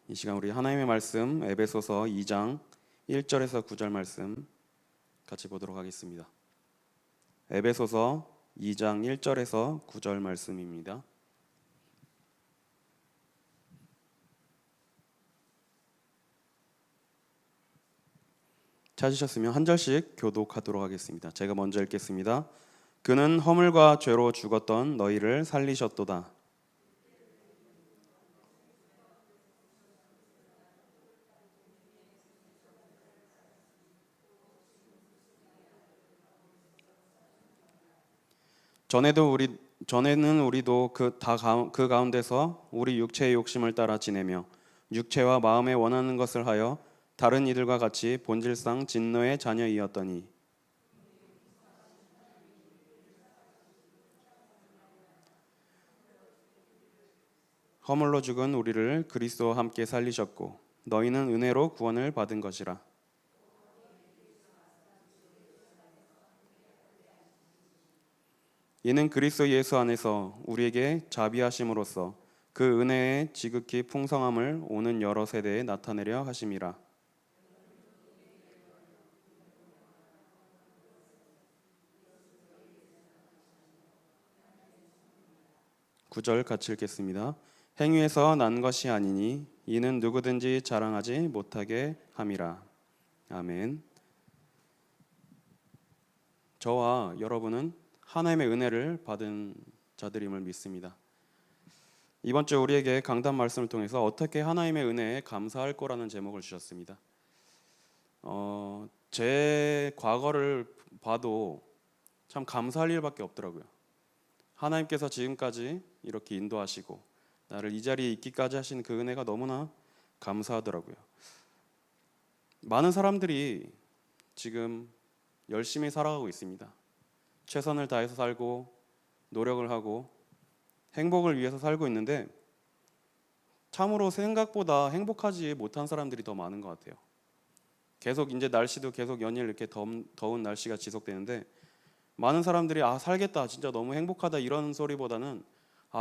이 시간 우리 하나님의 말씀 에베소서 2장 1절에서 9절 말씀 같이 보도록 하겠습니다. 에베소서 2장 1절에서 9절 말씀입니다. 찾으셨으면 한 절씩 교독하도록 하겠습니다. 제가 먼저 읽겠습니다. 그는 허물과 죄로 죽었던 너희를 살리셨도다. 전에는 우리도 그 가운데서 우리 육체의 욕심을 따라 지내며 육체와 마음에 원하는 것을 하여 다른 이들과 같이 본질상 진노의 자녀이었더니 허물로 죽은 우리를 그리스도와 함께 살리셨고 너희는 은혜로 구원을 받은 것이라. 이는 그리스도 예수 안에서 우리에게 자비하심으로써 그 은혜의 지극히 풍성함을 오는 여러 세대에 나타내려 하심이라. 9절 같이 읽겠습니다. 행위에서 난 것이 아니니 이는 누구든지 자랑하지 못하게 함이라. 아멘. 저와 여러분은 하나님의 은혜를 받은 자들임을 믿습니다. 이번 주 우리에게 강단 말씀을 통해서 어떻게 하나님의 은혜에 감사할 거라는 제목을 주셨습니다. 제 과거를 봐도 참 감사할 일밖에 없더라고요. 하나님께서 지금까지 이렇게 인도하시고 나를 이 자리에 있기까지 하신 그 은혜가 너무나 감사하더라고요. 많은 사람들이 지금 열심히 살아가고 있습니다. 최선을 다해서 살고 노력을 하고 행복을 위해서 살고 있는데 참으로 생각보다 행복하지 못한 사람들이 더 많은 것 같아요. 계속 이제 날씨도 계속 연일 이렇게 더운 날씨가 지속되는데 많은 사람들이 살겠다 진짜 너무 행복하다 이런 소리보다는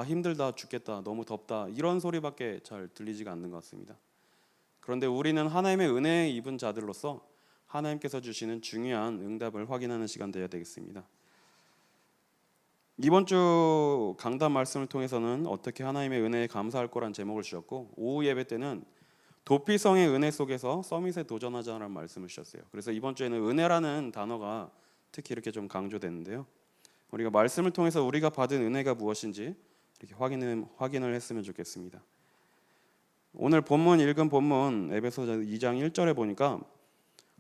힘들다 죽겠다 너무 덥다 이런 소리밖에 잘 들리지가 않는 것 같습니다. 그런데 우리는 하나님의 은혜에 입은 자들로서 하나님께서 주시는 중요한 응답을 확인하는 시간 되어야 되겠습니다. 이번 주 강단 말씀을 통해서는 어떻게 하나님의 은혜에 감사할 거란 제목을 주셨고 오후 예배 때는 도피성의 은혜 속에서 서밋에 도전하자는 말씀을 주셨어요. 그래서 이번 주에는 은혜라는 단어가 특히 이렇게 좀 강조됐는데요. 우리가 말씀을 통해서 우리가 받은 은혜가 무엇인지 이렇게 확인을 했으면 좋겠습니다. 오늘 읽은 본문 에베소서 2장 1절에 보니까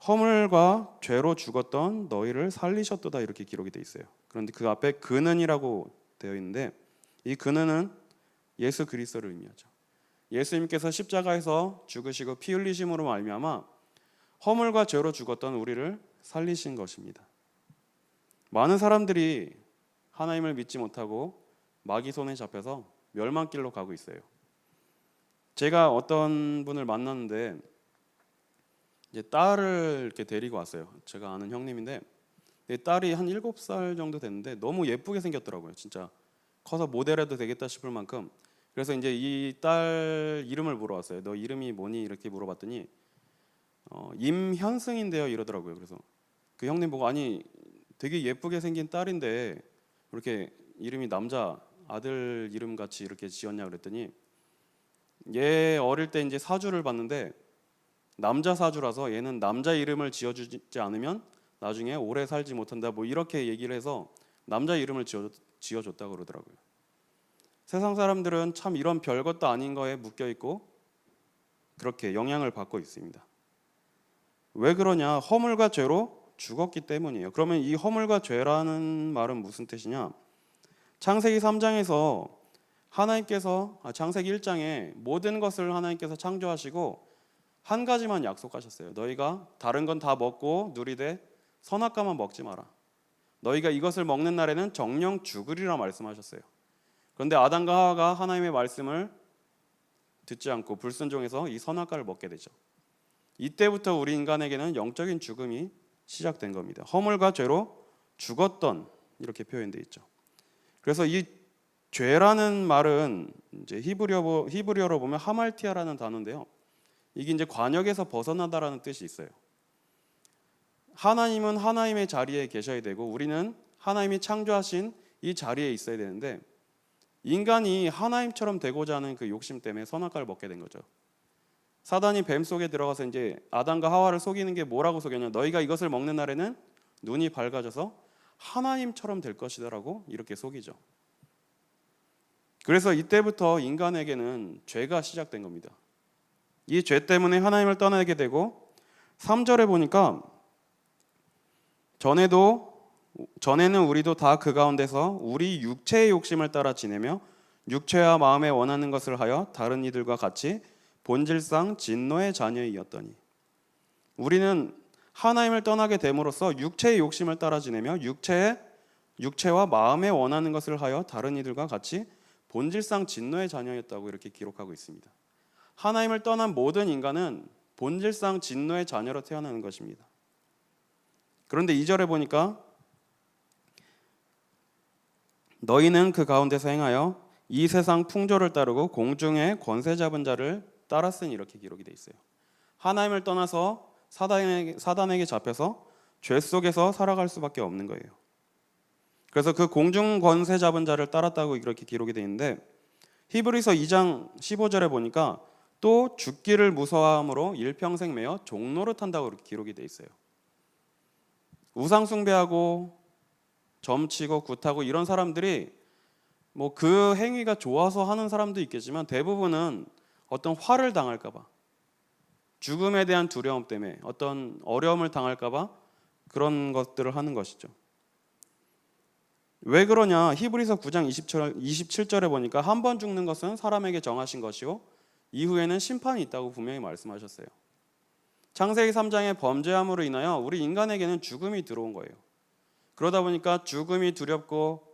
허물과 죄로 죽었던 너희를 살리셨도다 이렇게 기록이 되어 있어요. 그런데 그 앞에 그는이라고 되어 있는데 이 그는은 예수 그리스도를 의미하죠. 예수님께서 십자가에서 죽으시고 피 흘리심으로 말미암아 허물과 죄로 죽었던 우리를 살리신 것입니다. 많은 사람들이 하나님을 믿지 못하고 마귀 손에 잡혀서 멸망길로 가고 있어요. 제가 어떤 분을 만났는데 이제 딸을 이렇게 데리고 왔어요. 제가 아는 형님인데 딸이 한 7살 정도 됐는데 너무 예쁘게 생겼더라고요. 진짜 커서 모델해도 되겠다 싶을 만큼. 그래서 이제 이 딸 이름을 물어봤어요. 너 이름이 뭐니? 이렇게 물어봤더니 임현승인데요 이러더라고요. 그래서 그 형님 보고 아니 되게 예쁘게 생긴 딸인데 이렇게 이름이 남자 아들 이름 같이 이렇게 지었냐 그랬더니 얘 어릴 때 이제 사주를 봤는데 남자 사주라서 얘는 남자 이름을 지어주지 않으면 나중에 오래 살지 못한다 뭐 이렇게 얘기를 해서 남자 이름을 지어줬다고 그러더라고요. 세상 사람들은 참 이런 별것도 아닌 거에 묶여있고 그렇게 영향을 받고 있습니다. 왜 그러냐? 허물과 죄로 죽었기 때문이에요. 그러면 이 허물과 죄라는 말은 무슨 뜻이냐? 창세기 3장에서 하나님께서 창세기 1장에 모든 것을 하나님께서 창조하시고 한 가지만 약속하셨어요. 너희가 다른 건 다 먹고 누리되 선악과만 먹지 마라. 너희가 이것을 먹는 날에는 정령 죽으리라 말씀하셨어요. 그런데 아담과 하와가 하나님의 말씀을 듣지 않고 불순종해서 이 선악과를 먹게 되죠. 이때부터 우리 인간에게는 영적인 죽음이 시작된 겁니다. 허물과 죄로 죽었던 이렇게 표현되어 있죠. 그래서 이 죄라는 말은 이제 히브리어로 보면 하말티아라는 단어인데요. 이게 이제 관역에서 벗어나다라는 뜻이 있어요. 하나님은 하나님의 자리에 계셔야 되고 우리는 하나님이 창조하신 이 자리에 있어야 되는데 인간이 하나님처럼 되고자 하는 그 욕심 때문에 선악과를 먹게 된 거죠. 사단이 뱀 속에 들어가서 이제 아담과 하와를 속이는 게 뭐라고 속였냐? 너희가 이것을 먹는 날에는 눈이 밝아져서 하나님처럼 될 것이다라고 이렇게 속이죠. 그래서 이때부터 인간에게는 죄가 시작된 겁니다. 이 죄 때문에 하나님을 떠나게 되고 3절에 보니까 전에는 우리도 다 그 가운데서 우리 육체의 욕심을 따라 지내며 육체와 마음에 원하는 것을 하여 다른 이들과 같이 본질상 진노의 자녀이었더니 우리는 하나님을 떠나게 됨으로써 육체의 욕심을 따라 지내며 육체와 마음에 원하는 것을 하여 다른 이들과 같이 본질상 진노의 자녀였다고 이렇게 기록하고 있습니다. 하나님을 떠난 모든 인간은 본질상 진노의 자녀로 태어나는 것입니다. 그런데 2절에 보니까 너희는 그 가운데서 행하여 이 세상 풍조를 따르고 공중의 권세 잡은 자를 따랐으니 이렇게 기록이 되어 있어요. 하나님을 떠나서 사단에게 잡혀서 죄 속에서 살아갈 수밖에 없는 거예요. 그래서 그 공중 권세 잡은 자를 따랐다고 이렇게 기록이 되어 있는데 히브리서 2장 15절에 보니까 또 죽기를 무서워함으로 일평생 매어 종노릇한다고 이렇게 기록이 되어 있어요. 우상 숭배하고 점치고 굿하고 이런 사람들이 뭐 그 행위가 좋아서 하는 사람도 있겠지만 대부분은 어떤 화를 당할까 봐, 죽음에 대한 두려움 때문에 어떤 어려움을 당할까 봐 그런 것들을 하는 것이죠. 왜 그러냐? 히브리서 9장 27절에 보니까 한 번 죽는 것은 사람에게 정하신 것이요 이후에는 심판이 있다고 분명히 말씀하셨어요. 창세기 3장의 범죄함으로 인하여 우리 인간에게는 죽음이 들어온 거예요. 그러다 보니까 죽음이 두렵고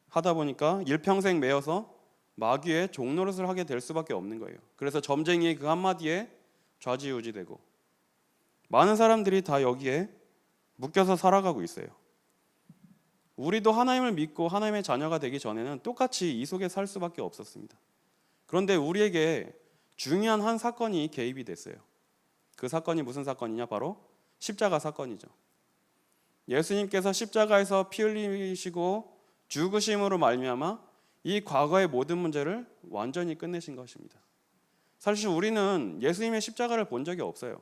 하다 보니까 일평생 매여서 마귀의 종노릇을 하게 될 수밖에 없는 거예요. 그래서 점쟁이의 그 한마디에 좌지우지되고 많은 사람들이 다 여기에 묶여서 살아가고 있어요. 우리도 하나님을 믿고 하나님의 자녀가 되기 전에는 똑같이 이 속에 살 수밖에 없었습니다. 그런데 우리에게 중요한 한 사건이 개입이 됐어요. 그 사건이 무슨 사건이냐? 바로 십자가 사건이죠. 예수님께서 십자가에서 피 흘리시고 죽으심으로 말미암아 이 과거의 모든 문제를 완전히 끝내신 것입니다. 사실 우리는 예수님의 십자가를 본 적이 없어요.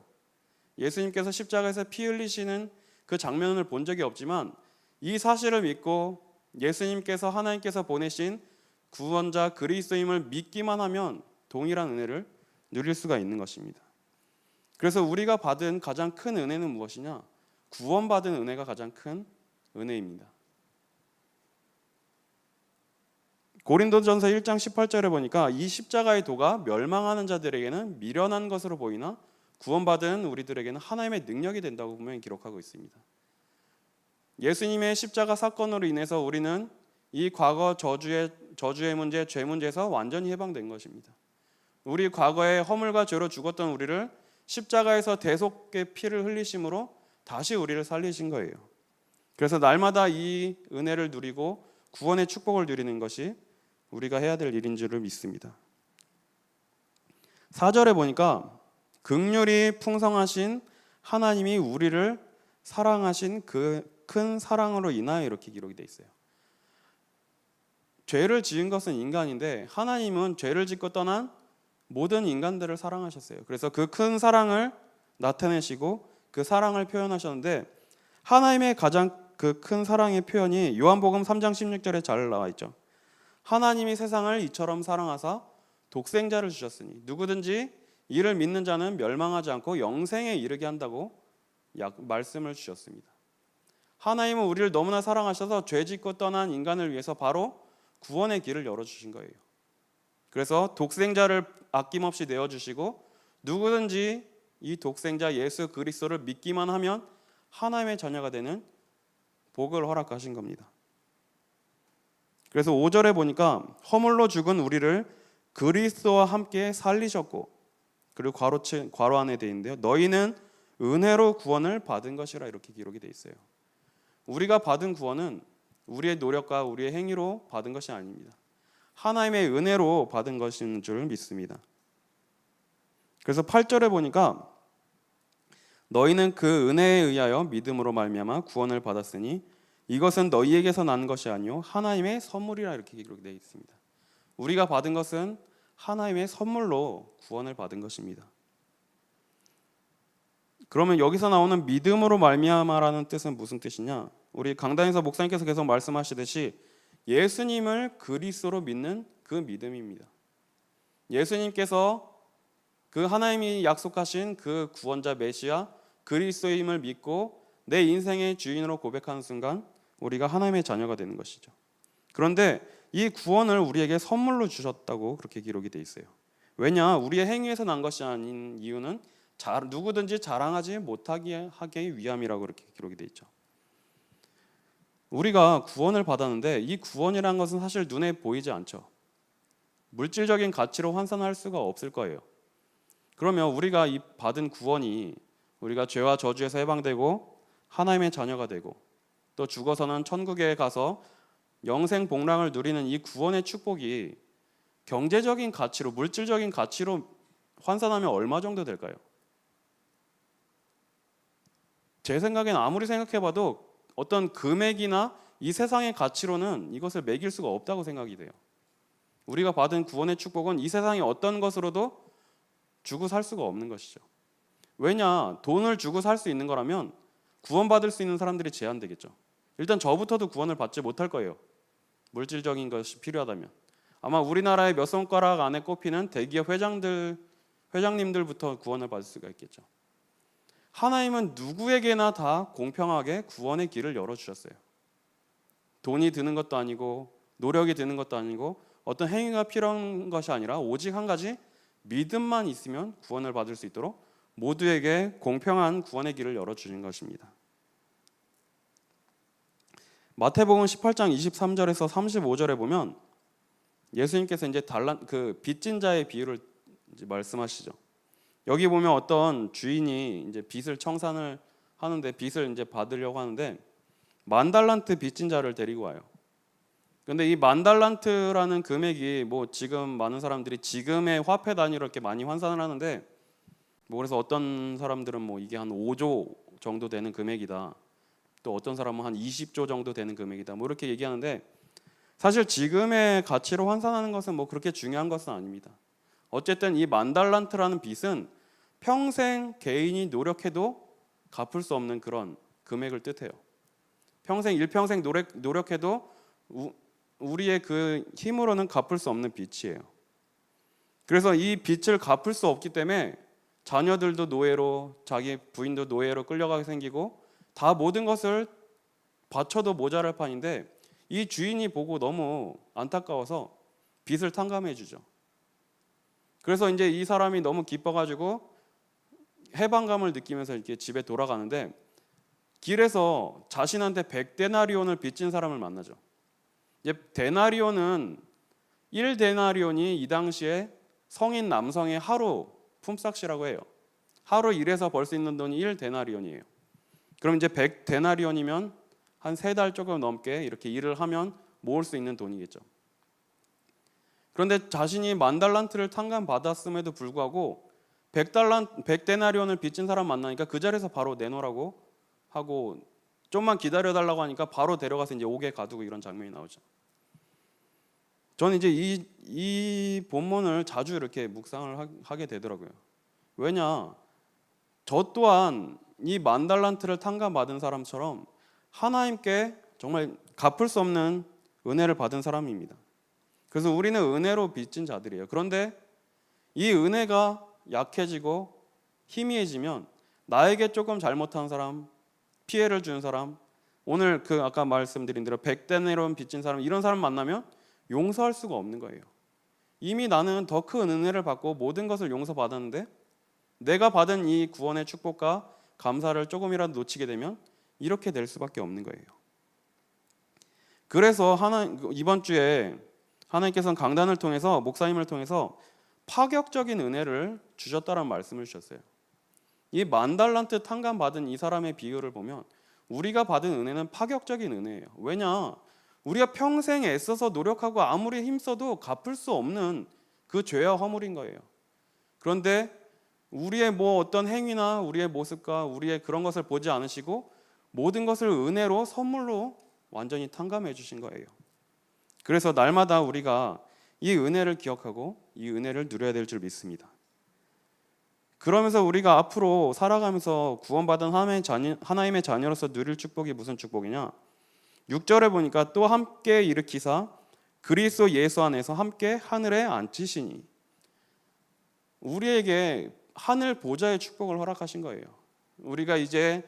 예수님께서 십자가에서 피 흘리시는 그 장면을 본 적이 없지만 이 사실을 믿고 예수님께서 하나님께서 보내신 구원자 그리스도임을 믿기만 하면 동일한 은혜를 누릴 수가 있는 것입니다. 그래서 우리가 받은 가장 큰 은혜는 무엇이냐? 구원받은 은혜가 가장 큰 은혜입니다. 고린도전서 1장 18절에 보니까 이 십자가의 도가 멸망하는 자들에게는 미련한 것으로 보이나 구원받은 우리들에게는 하나님의 능력이 된다고 분명히 기록하고 있습니다. 예수님의 십자가 사건으로 인해서 우리는 이 과거 저주의 문제, 죄 문제에서 완전히 해방된 것입니다. 우리 과거에 허물과 죄로 죽었던 우리를 십자가에서 대속의 피를 흘리심으로 다시 우리를 살리신 거예요. 그래서 날마다 이 은혜를 누리고 구원의 축복을 누리는 것이 우리가 해야 될 일인 줄을 믿습니다. 4절에 보니까 긍휼이 풍성하신 하나님이 우리를 사랑하신 그 큰 사랑으로 인하여 이렇게 기록이 되어 있어요. 죄를 지은 것은 인간인데 하나님은 죄를 짓고 떠난 모든 인간들을 사랑하셨어요. 그래서 그 큰 사랑을 나타내시고 그 사랑을 표현하셨는데 하나님의 가장 그 큰 사랑의 표현이 요한복음 3장 16절에 잘 나와 있죠. 하나님이 세상을 이처럼 사랑하사 독생자를 주셨으니 누구든지 이를 믿는 자는 멸망하지 않고 영생에 이르게 한다고 말씀을 주셨습니다. 하나님은 우리를 너무나 사랑하셔서 죄 짓고 떠난 인간을 위해서 바로 구원의 길을 열어주신 거예요. 그래서 독생자를 아낌없이 내어주시고 누구든지 이 독생자 예수 그리스도를 믿기만 하면 하나님의 자녀가 되는 복을 허락하신 겁니다. 그래서 5절에 보니까 허물로 죽은 우리를 그리스도와 함께 살리셨고, 그리고 괄호 안에 되어 있는데요, 너희는 은혜로 구원을 받은 것이라 이렇게 기록이 되어 있어요. 우리가 받은 구원은 우리의 노력과 우리의 행위로 받은 것이 아닙니다. 하나님의 은혜로 받은 것인 줄 믿습니다. 그래서 8절에 보니까 너희는 그 은혜에 의하여 믿음으로 말미암아 구원을 받았으니 이것은 너희에게서 난 것이 아니요 하나님의 선물이라 이렇게 기록되어 있습니다. 우리가 받은 것은 하나님의 선물로 구원을 받은 것입니다. 그러면 여기서 나오는 믿음으로 말미암아라는 뜻은 무슨 뜻이냐? 우리 강단에서 목사님께서 계속 말씀하시듯이 예수님을 그리스도로 믿는 그 믿음입니다. 예수님께서 그 하나님이 약속하신 그 구원자 메시아 그리스도임을 믿고 내 인생의 주인으로 고백하는 순간 우리가 하나님의 자녀가 되는 것이죠. 그런데 이 구원을 우리에게 선물로 주셨다고 그렇게 기록이 돼 있어요. 왜냐? 우리의 행위에서 난 것이 아닌 이유는 누구든지 자랑하지 못하게 하기 위함이라고 그렇게 기록이 돼 있죠. 우리가 구원을 받았는데 이 구원이라는 것은 사실 눈에 보이지 않죠. 물질적인 가치로 환산할 수가 없을 거예요. 그러면 우리가 이 받은 구원이 우리가 죄와 저주에서 해방되고 하나님의 자녀가 되고 또 죽어서는 천국에 가서 영생 복락을 누리는 이 구원의 축복이 경제적인 가치로 물질적인 가치로 환산하면 얼마 정도 될까요? 제 생각엔 아무리 생각해봐도 어떤 금액이나 이 세상의 가치로는 이것을 매길 수가 없다고 생각이 돼요. 우리가 받은 구원의 축복은 이 세상의 어떤 것으로도 주고 살 수가 없는 것이죠. 왜냐? 돈을 주고 살 수 있는 거라면 구원받을 수 있는 사람들이 제한되겠죠. 일단 저부터도 구원을 받지 못할 거예요. 물질적인 것이 필요하다면. 아마 우리나라의 몇 손가락 안에 꼽히는 대기업 회장님들부터 구원을 받을 수가 있겠죠. 하나님은 누구에게나 다 공평하게 구원의 길을 열어주셨어요. 돈이 드는 것도 아니고 노력이 드는 것도 아니고 어떤 행위가 필요한 것이 아니라 오직 한 가지 믿음만 있으면 구원을 받을 수 있도록 모두에게 공평한 구원의 길을 열어주신 것입니다. 마태복음 18장 23절에서 35절에 보면 예수님께서 이제 빚진 자의 비유를 이제 말씀하시죠. 여기 보면 어떤 주인이 이제 빚을 청산을 하는데 빚을 이제 받으려고 하는데 10,000달란트 빚진 자를 데리고 와요. 근데 이 10,000달란트라는 금액이 뭐 지금 많은 사람들이 지금의 화폐 단위로 이렇게 많이 환산을 하는데 뭐 그래서 어떤 사람들은 뭐 이게 한 5조 정도 되는 금액이다. 또 어떤 사람은 한 20조 정도 되는 금액이다. 뭐 이렇게 얘기하는데 사실 지금의 가치로 환산하는 것은 뭐 그렇게 중요한 것은 아닙니다. 어쨌든 이 10,000달란트라는 빚은 평생 개인이 노력해도 갚을 수 없는 그런 금액을 뜻해요. 일평생 노력해도 우리의 그 힘으로는 갚을 수 없는 빚이에요. 그래서 이 빚을 갚을 수 없기 때문에 자녀들도 노예로, 자기 부인도 노예로 끌려가게 생기고 다 모든 것을 바쳐도 모자랄 판인데 이 주인이 보고 너무 안타까워서 빚을 탕감해 주죠. 그래서 이제 이 사람이 너무 기뻐가지고 해방감을 느끼면서 이렇게 집에 돌아가는데 길에서 자신한테 100데나리온을 빚진 사람을 만나죠. 이제 데나리온은 1데나리온이 이 당시에 성인 남성의 하루 품삯이라고 해요. 하루 일해서 벌 수 있는 돈이 1데나리온이에요. 그럼 이제 100데나리온이면 한 3달 조금 넘게 이렇게 일을 하면 모을 수 있는 돈이겠죠. 그런데 자신이 10,000달란트를 탕감받았음에도 불구하고 100데나리온을 빚진 사람 만나니까 그 자리에서 바로 내놓으라고 하고 좀만 기다려달라고 하니까 바로 데려가서 이제 옥에 가두고 이런 장면이 나오죠. 저는 이제 이 본문을 자주 이렇게 묵상을 하게 되더라고요. 왜냐? 저 또한 이 10,000달란트를 탕감받은 사람처럼 하나님께 정말 갚을 수 없는 은혜를 받은 사람입니다. 그래서 우리는 은혜로 빚진 자들이에요. 그런데 이 은혜가 약해지고 희미해지면 나에게 조금 잘못한 사람, 피해를 준 사람, 오늘 그 아까 말씀드린 대로 100데나리온 빚진 사람, 이런 사람 만나면 용서할 수가 없는 거예요. 이미 나는 더 큰 은혜를 받고 모든 것을 용서받았는데 내가 받은 이 구원의 축복과 감사를 조금이라도 놓치게 되면 이렇게 될 수밖에 없는 거예요. 그래서 이번 주에 하나님께서는 강단을 통해서 목사님을 통해서 파격적인 은혜를 주셨다는 말씀을 주셨어요. 이 10,000달란트 탕감받은 이 사람의 비유를 보면 우리가 받은 은혜는 파격적인 은혜예요. 왜냐? 우리가 평생 애써서 노력하고 아무리 힘써도 갚을 수 없는 그 죄와 허물인 거예요. 그런데 우리의 뭐 어떤 행위나 우리의 모습과 우리의 그런 것을 보지 않으시고 모든 것을 은혜로 선물로 완전히 탕감해 주신 거예요. 그래서 날마다 우리가 이 은혜를 기억하고 이 은혜를 누려야 될 줄 믿습니다. 그러면서 우리가 앞으로 살아가면서 구원받은 하나님의 자녀로서 누릴 축복이 무슨 축복이냐? 6절에 보니까 또 함께 일으키사 그리스도 예수 안에서 함께 하늘에 앉히시니, 우리에게 하늘 보좌의 축복을 허락하신 거예요. 우리가 이제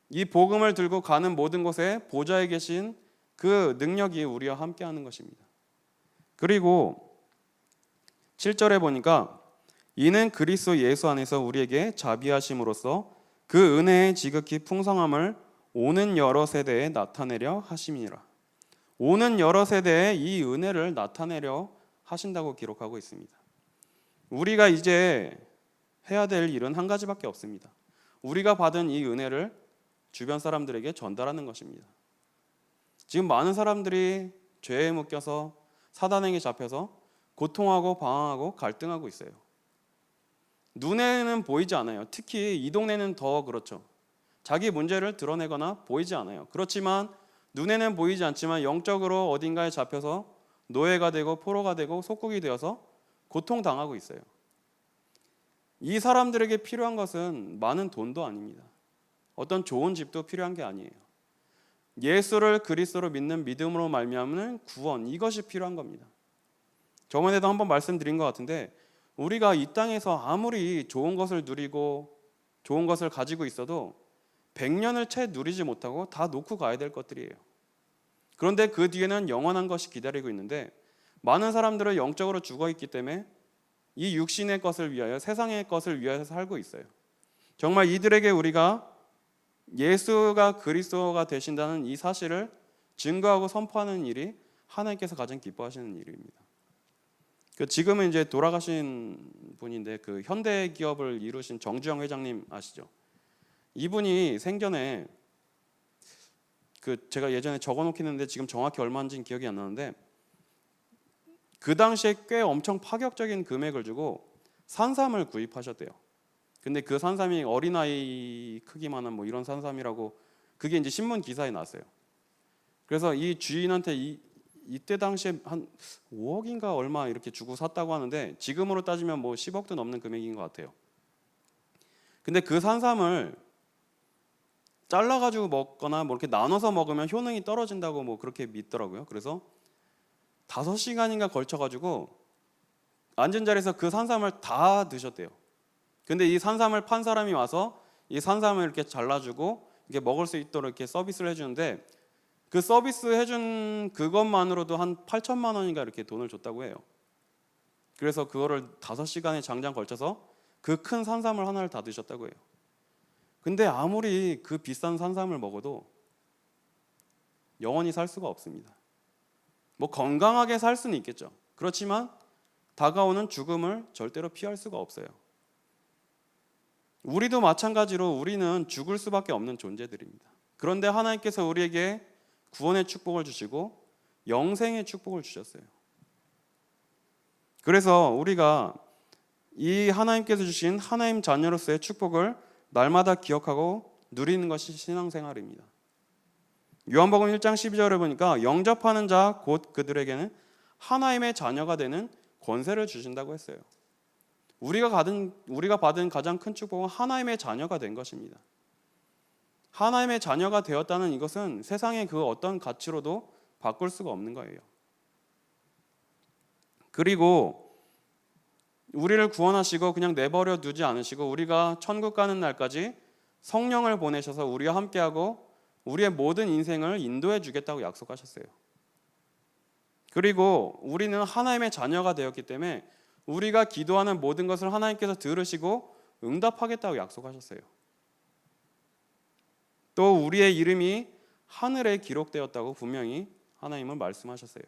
이 복음을 들고 가는 모든 곳에 보좌에 계신 그 능력이 우리와 함께 하는 것입니다. 그리고 7절에 보니까 이는 그리스도 예수 안에서 우리에게 자비하심으로써 그 은혜의 지극히 풍성함을 오는 여러 세대에 나타내려 하심이니라. 오는 여러 세대에 이 은혜를 나타내려 하신다고 기록하고 있습니다. 우리가 이제 해야 될 일은 한 가지밖에 없습니다. 우리가 받은 이 은혜를 주변 사람들에게 전달하는 것입니다. 지금 많은 사람들이 죄에 묶여서 사단에게 잡혀서 고통하고 방황하고 갈등하고 있어요. 눈에는 보이지 않아요. 특히 이 동네는 더 그렇죠. 자기 문제를 드러내거나 보이지 않아요. 그렇지만 눈에는 보이지 않지만 영적으로 어딘가에 잡혀서 노예가 되고 포로가 되고 속국이 되어서 고통당하고 있어요. 이 사람들에게 필요한 것은 많은 돈도 아닙니다. 어떤 좋은 집도 필요한 게 아니에요. 예수를 그리스도로 믿는 믿음으로 말미암는 구원, 이것이 필요한 겁니다. 저번에도 한번 말씀드린 것 같은데, 우리가 이 땅에서 아무리 좋은 것을 누리고 좋은 것을 가지고 있어도 100년을 채 누리지 못하고 다 놓고 가야 될 것들이에요. 그런데 그 뒤에는 영원한 것이 기다리고 있는데, 많은 사람들은 영적으로 죽어있기 때문에 이 육신의 것을 위하여, 세상의 것을 위하여 살고 있어요. 정말 이들에게 우리가 예수가 그리스도가 되신다는 이 사실을 증거하고 선포하는 일이 하나님께서 가장 기뻐하시는 일입니다. 지금은 이제 돌아가신 분인데, 그 현대 기업을 이루신 정주영 회장님 아시죠? 이분이 생전에 제가 예전에 적어놓긴 했는데 지금 정확히 얼마인지는 기억이 안 나는데, 그 당시에 꽤 엄청 파격적인 금액을 주고 산삼을 구입하셨대요. 근데 그 산삼이 어린아이 크기만한 뭐 이런 산삼이라고, 그게 이제 신문 기사에 났어요. 그래서 이 주인한테 이때 당시에 한 5억인가 얼마 이렇게 주고 샀다고 하는데, 지금으로 따지면 뭐 10억도 넘는 금액인 것 같아요. 근데 그 산삼을 잘라가지고 먹거나 뭐 이렇게 나눠서 먹으면 효능이 떨어진다고 뭐 그렇게 믿더라고요. 그래서 5시간인가 걸쳐가지고 앉은 자리에서 그 산삼을 다 드셨대요. 근데 이 산삼을 판 사람이 와서 이 산삼을 이렇게 잘라주고 이렇게 먹을 수 있도록 이렇게 서비스를 해주는데, 그 서비스 해준 그것만으로도 한 8천만 원인가 이렇게 돈을 줬다고 해요. 그래서 그거를 5시간에 장장 걸쳐서 그 큰 산삼을 하나를 다 드셨다고 해요. 근데 아무리 그 비싼 산삼을 먹어도 영원히 살 수가 없습니다. 뭐 건강하게 살 수는 있겠죠. 그렇지만 다가오는 죽음을 절대로 피할 수가 없어요. 우리도 마찬가지로 우리는 죽을 수밖에 없는 존재들입니다. 그런데 하나님께서 우리에게 구원의 축복을 주시고 영생의 축복을 주셨어요. 그래서 우리가 이 하나님께서 주신 하나님 자녀로서의 축복을 날마다 기억하고 누리는 것이 신앙생활입니다. 요한복음 1장 12절에 보니까 영접하는 자 곧 그들에게는 하나님의 자녀가 되는 권세를 주신다고 했어요. 우리가 받은 가장 큰 축복은 하나님의 자녀가 된 것입니다. 하나님의 자녀가 되었다는 이것은 세상의 그 어떤 가치로도 바꿀 수가 없는 거예요. 그리고 우리를 구원하시고 그냥 내버려 두지 않으시고 우리가 천국 가는 날까지 성령을 보내셔서 우리와 함께하고 우리의 모든 인생을 인도해 주겠다고 약속하셨어요. 그리고 우리는 하나님의 자녀가 되었기 때문에 우리가 기도하는 모든 것을 하나님께서 들으시고 응답하겠다고 약속하셨어요. 또 우리의 이름이 하늘에 기록되었다고 분명히 하나님은 말씀하셨어요.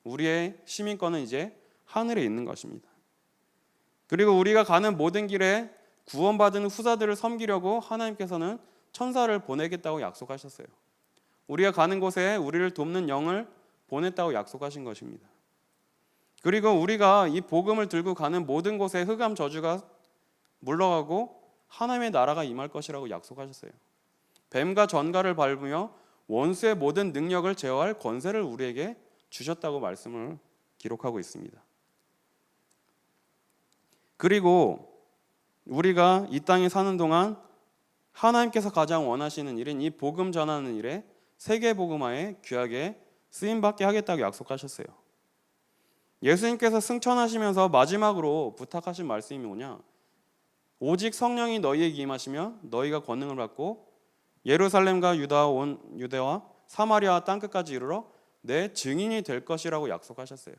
우리의 시민권은 이제 하늘에 있는 것입니다. 그리고 우리가 가는 모든 길에 구원받은 후사들을 섬기려고 하나님께서는 천사를 보내겠다고 약속하셨어요. 우리가 가는 곳에 우리를 돕는 영을 보냈다고 약속하신 것입니다. 그리고 우리가 이 복음을 들고 가는 모든 곳에 흑암 저주가 물러가고 하나님의 나라가 임할 것이라고 약속하셨어요. 뱀과 전갈을 밟으며 원수의 모든 능력을 제어할 권세를 우리에게 주셨다고 말씀을 기록하고 있습니다. 그리고 우리가 이 땅에 사는 동안 하나님께서 가장 원하시는 일인 이 복음 전하는 일에 세계 복음화에 귀하게 쓰임받게 하겠다고 약속하셨어요. 예수님께서 승천하시면서 마지막으로 부탁하신 말씀이 뭐냐? 오직 성령이 너희에게 임하시면 너희가 권능을 받고 예루살렘과 유대와 사마리아 땅끝까지 이르러 내 증인이 될 것이라고 약속하셨어요.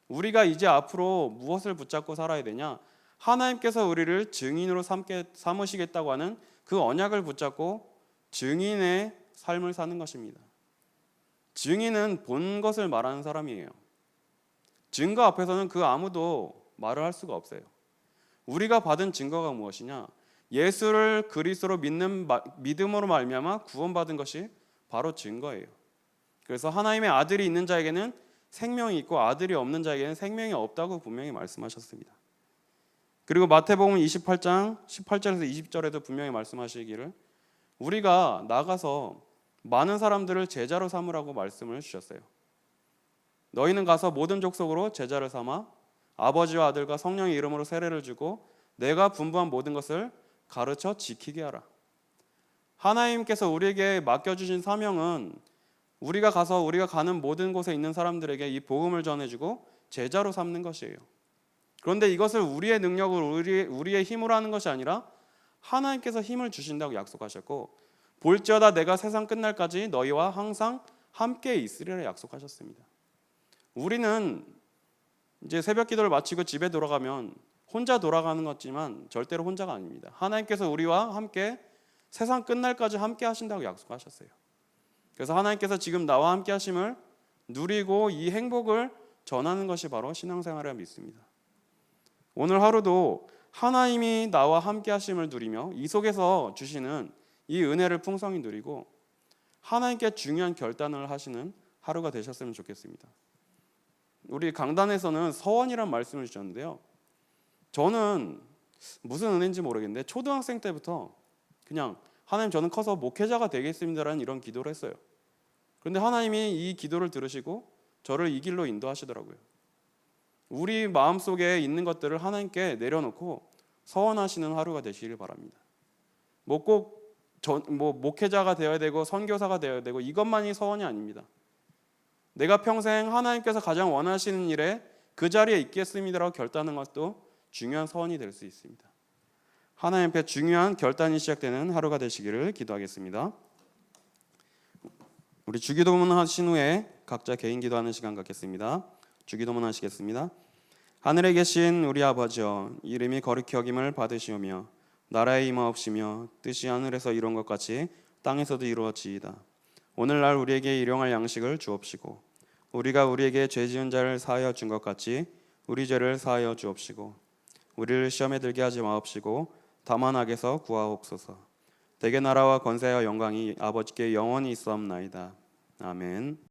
우리가 이제 앞으로 무엇을 붙잡고 살아야 되냐? 하나님께서 우리를 증인으로 삼으시겠다고 하는 그 언약을 붙잡고 증인의 삶을 사는 것입니다. 증인은 본 것을 말하는 사람이에요. 증거 앞에서는 그 아무도 말을 할 수가 없어요. 우리가 받은 증거가 무엇이냐? 예수를 그리스도로 믿음으로 말미암아 구원받은 것이 바로 증거예요. 그래서 하나님의 아들이 있는 자에게는 생명이 있고 아들이 없는 자에게는 생명이 없다고 분명히 말씀하셨습니다. 그리고 마태복음 28장 18절에서 20절에도 분명히 말씀하시기를 우리가 나가서 많은 사람들을 제자로 삼으라고 말씀을 주셨어요. 너희는 가서 모든 족속으로 제자를 삼아 아버지와 아들과 성령의 이름으로 세례를 주고 내가 분부한 모든 것을 가르쳐 지키게 하라. 하나님께서 우리에게 맡겨주신 사명은 우리가 가서 우리가 가는 모든 곳에 있는 사람들에게 이 복음을 전해주고 제자로 삼는 것이에요. 그런데 이것을 우리의 능력으로 우리의 힘으로 하는 것이 아니라 하나님께서 힘을 주신다고 약속하셨고 볼지어다 내가 세상 끝날까지 너희와 항상 함께 있으리라 약속하셨습니다. 우리는 이제 새벽 기도를 마치고 집에 돌아가면 혼자 돌아가는 것지만 절대로 혼자가 아닙니다. 하나님께서 우리와 함께 세상 끝날까지 함께 하신다고 약속하셨어요. 그래서 하나님께서 지금 나와 함께 하심을 누리고 이 행복을 전하는 것이 바로 신앙생활이라 믿습니다. 오늘 하루도 하나님이 나와 함께 하심을 누리며 이 속에서 주시는 이 은혜를 풍성히 누리고 하나님께 중요한 결단을 하시는 하루가 되셨으면 좋겠습니다. 우리 강단에서는 서원이란 말씀을 주셨는데요. 저는 무슨 은혜인지 모르겠는데 초등학생 때부터 그냥 하나님 저는 커서 목회자가 되겠습니다라는 이런 기도를 했어요. 그런데 하나님이 이 기도를 들으시고 저를 이 길로 인도하시더라고요. 우리 마음속에 있는 것들을 하나님께 내려놓고 서원하시는 하루가 되시길 바랍니다. 꼭 목회자가 되어야 되고 선교사가 되어야 되고 이것만이 서원이 아닙니다. 내가 평생 하나님께서 가장 원하시는 일에 그 자리에 있겠습니다라고 결단하는 것도 중요한 서원이 될 수 있습니다. 하나님 앞에 중요한 결단이 시작되는 하루가 되시기를 기도하겠습니다. 우리 주기도문 하신 후에 각자 개인 기도하는 시간 갖겠습니다. 주기도문 하시겠습니다. 하늘에 계신 우리 아버지여, 이름이 거룩히 여김을 받으시오며 나라의 임하옵시며 뜻이 하늘에서 이룬 것 같이 땅에서도 이루어지이다. 오늘날 우리에게 일용할 양식을 주옵시고 우리가 우리에게 죄 지은 자를 사하여 준 것 같이 우리 죄를 사하여 주옵시고 우리를 시험에 들게 하지 마옵시고 다만 악에서 구하옵소서. 대개 나라와 권세와 영광이 아버지께 영원히 있사옵나이다. 아멘.